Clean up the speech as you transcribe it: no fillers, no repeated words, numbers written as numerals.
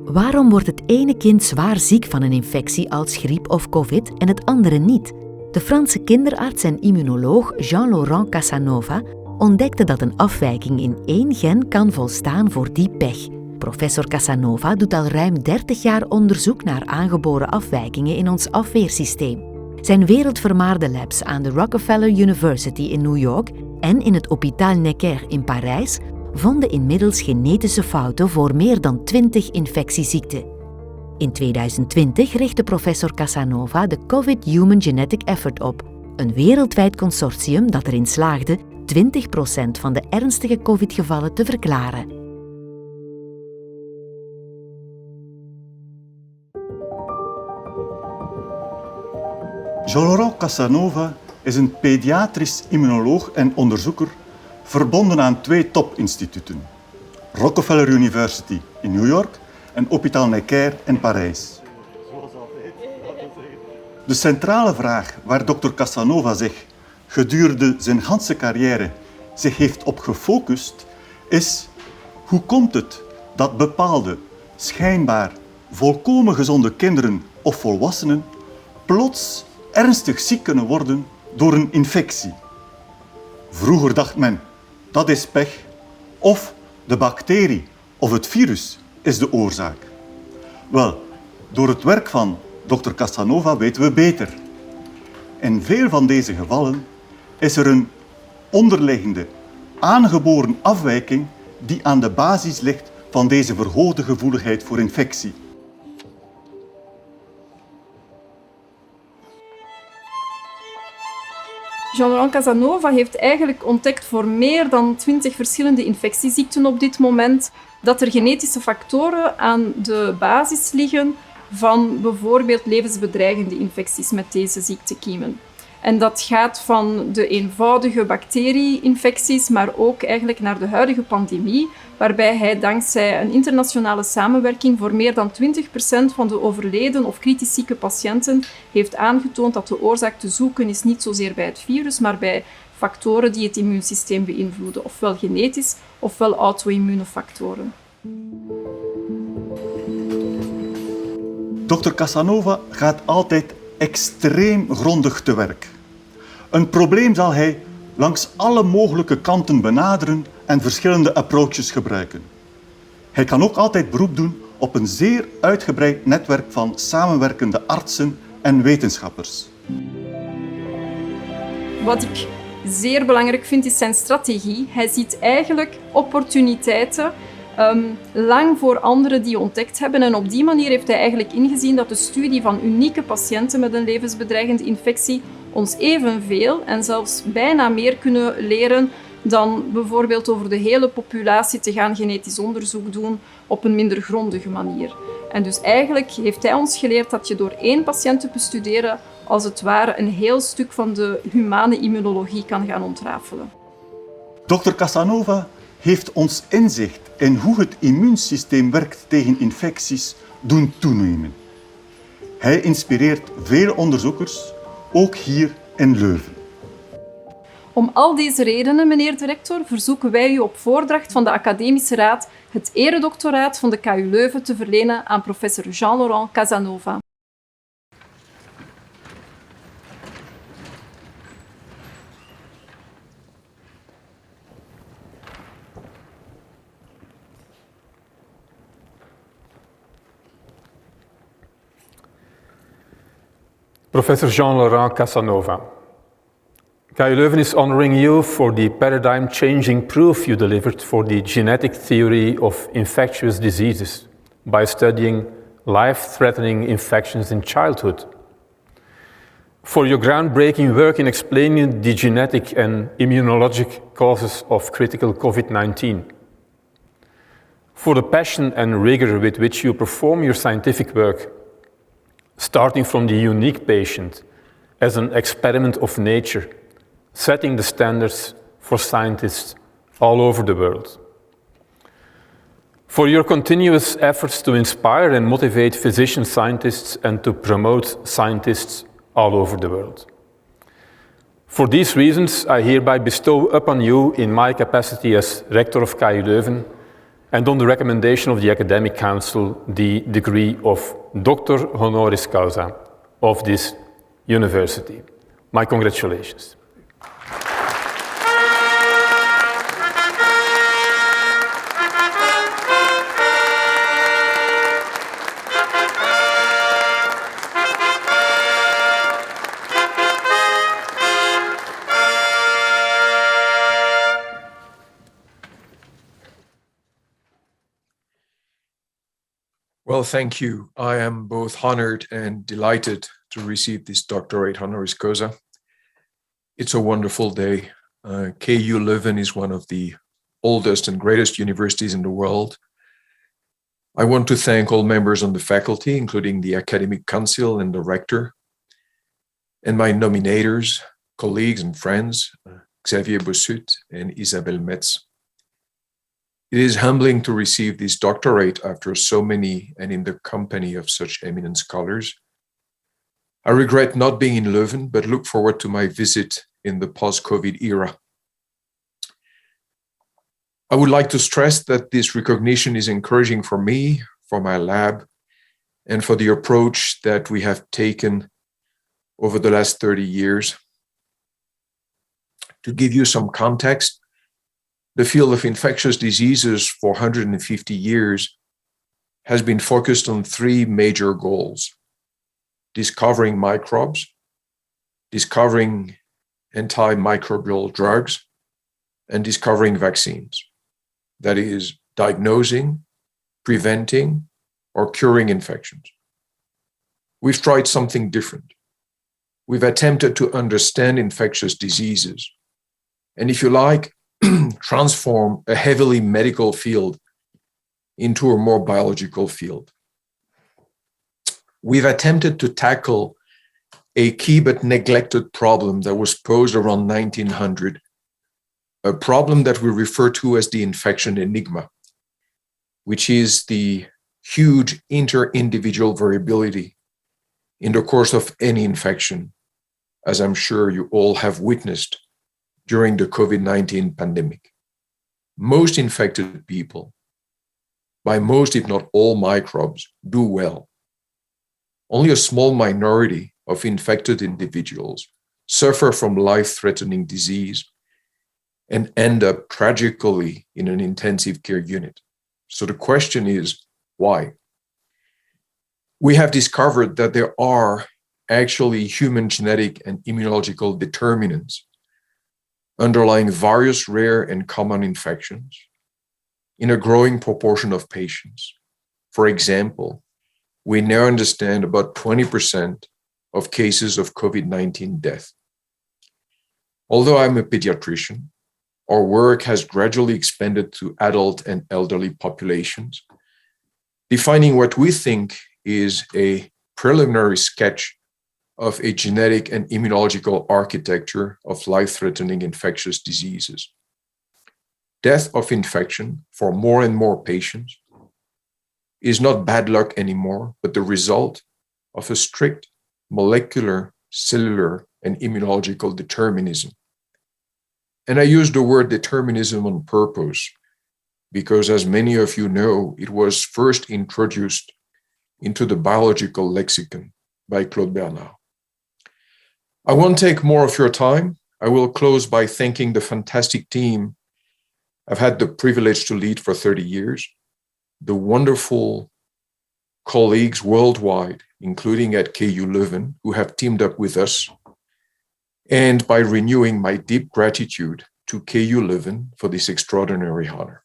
Waarom wordt het ene kind zwaar ziek van een infectie als griep of covid en het andere niet? De Franse kinderarts en immunoloog Jean-Laurent Casanova ontdekte dat een afwijking in één gen kan volstaan voor die pech. Professor Casanova doet al ruim 30 jaar onderzoek naar aangeboren afwijkingen in ons afweersysteem. Zijn wereldvermaarde labs aan de Rockefeller University in New York en in het Hôpital Necker in Parijs vonden inmiddels genetische fouten voor meer dan 20 infectieziekten. In 2020 richtte professor Casanova de COVID Human Genetic Effort op, een wereldwijd consortium dat erin slaagde 20% van de ernstige COVID-gevallen te verklaren. Jean-Laurent Casanova is een pediatrisch immunoloog en onderzoeker verbonden aan 2 topinstituten. Rockefeller University in New York en Hôpital Necker in Parijs. De centrale vraag waar dokter Casanova zich gedurende zijn ganse carrière zich heeft op gefocust is: hoe komt het dat bepaalde, schijnbaar volkomen gezonde kinderen of volwassenen plots ernstig ziek kunnen worden door een infectie? Vroeger dacht men, dat is pech, of de bacterie of het virus is de oorzaak. Wel, door het werk van dokter Casanova weten we beter. In veel van deze gevallen is er een onderliggende, aangeboren afwijking die aan de basis ligt van deze verhoogde gevoeligheid voor infectie. Jean-Laurent Casanova heeft eigenlijk ontdekt voor meer dan 20 verschillende infectieziekten op dit moment dat er genetische factoren aan de basis liggen van bijvoorbeeld levensbedreigende infecties met deze ziektekiemen. En dat gaat van de eenvoudige bacterie-infecties, maar ook eigenlijk naar de huidige pandemie, waarbij hij dankzij een internationale samenwerking voor meer dan 20% van de overleden of kritisch zieke patiënten heeft aangetoond dat de oorzaak te zoeken is niet zozeer bij het virus, maar bij factoren die het immuunsysteem beïnvloeden, ofwel genetisch ofwel auto-immune factoren. Dr. Casanova gaat altijd extreem grondig te werk. Een probleem zal hij langs alle mogelijke kanten benaderen en verschillende approaches gebruiken. Hij kan ook altijd beroep doen op een zeer uitgebreid netwerk van samenwerkende artsen en wetenschappers. Wat ik zeer belangrijk vind, is zijn strategie. Hij ziet eigenlijk opportuniteiten lang voor anderen die ontdekt hebben. En op die manier heeft hij eigenlijk ingezien dat de studie van unieke patiënten met een levensbedreigende infectie ons evenveel en zelfs bijna meer kunnen leren dan bijvoorbeeld over de hele populatie te gaan genetisch onderzoek doen op een minder grondige manier. En dus eigenlijk heeft hij ons geleerd dat je door 1 patiënt te bestuderen als het ware een heel stuk van de humane immunologie kan gaan ontrafelen. Dr. Casanova heeft ons inzicht in hoe het immuunsysteem werkt tegen infecties doen toenemen. Hij inspireert veel onderzoekers, ook hier in Leuven. Om al deze redenen, meneer de rector, verzoeken wij u op voordracht van de Academische Raad het eredoctoraat van de KU Leuven te verlenen aan professor Jean-Laurent Casanova. Professor Jean-Laurent Casanova, KU Leuven is honoring you for the paradigm-changing proof you delivered for the genetic theory of infectious diseases by studying life-threatening infections in childhood. For your groundbreaking work in explaining the genetic and immunologic causes of critical COVID-19. For the passion and rigor with which you perform your scientific work, starting from the unique patient as an experiment of nature, setting the standards for scientists all over the world. For your continuous efforts to inspire and motivate physician scientists and to promote scientists all over the world. For these reasons, I hereby bestow upon you, in my capacity as Rector of KU Leuven, and on the recommendation of the Academic Council, the degree of Doctor Honoris Causa of this university. My congratulations. Well, thank you. I am both honored and delighted to receive this doctorate honoris causa. It's a wonderful day. KU Leuven is one of the oldest and greatest universities in the world. I want to thank all members on the faculty, including the Academic Council and the Rector, and my nominators, colleagues and friends, Xavier Bossut and Isabelle Metz. It is humbling to receive this doctorate after so many and in the company of such eminent scholars. I regret not being in Leuven, but look forward to my visit in the post-COVID era. I would like to stress that this recognition is encouraging for me, for my lab, and for the approach that we have taken over the last 30 years. To give you some context, the field of infectious diseases for 150 years has been focused on three major goals: discovering microbes, discovering antimicrobial drugs, and discovering vaccines. That is, diagnosing, preventing, or curing infections. We've tried something different. We've attempted to understand infectious diseases, and if you like, transform a heavily medical field into a more biological field. We've attempted to tackle a key but neglected problem that was posed around 1900, a problem that we refer to as the infection enigma, which is the huge inter-individual variability in the course of any infection, as I'm sure you all have witnessed during the COVID-19 pandemic. Most infected people, by most if not all microbes, do well. Only a small minority of infected individuals suffer from life-threatening disease and end up tragically in an intensive care unit. So the question is, why? We have discovered that there are actually human genetic and immunological determinants underlying various rare and common infections in a growing proportion of patients. For example, we now understand about 20% of cases of COVID-19 death. Although I'm a pediatrician, our work has gradually expanded to adult and elderly populations, defining what we think is a preliminary sketch of a genetic and immunological architecture of life-threatening infectious diseases. Death of infection for more and more patients is not bad luck anymore, but the result of a strict molecular, cellular, and immunological determinism. And I use the word determinism on purpose because, as many of you know, it was first introduced into the biological lexicon by Claude Bernard. I won't take more of your time. I will close by thanking the fantastic team I've had the privilege to lead for 30 years, the wonderful colleagues worldwide, including at KU Leuven, who have teamed up with us, and by renewing my deep gratitude to KU Leuven for this extraordinary honor.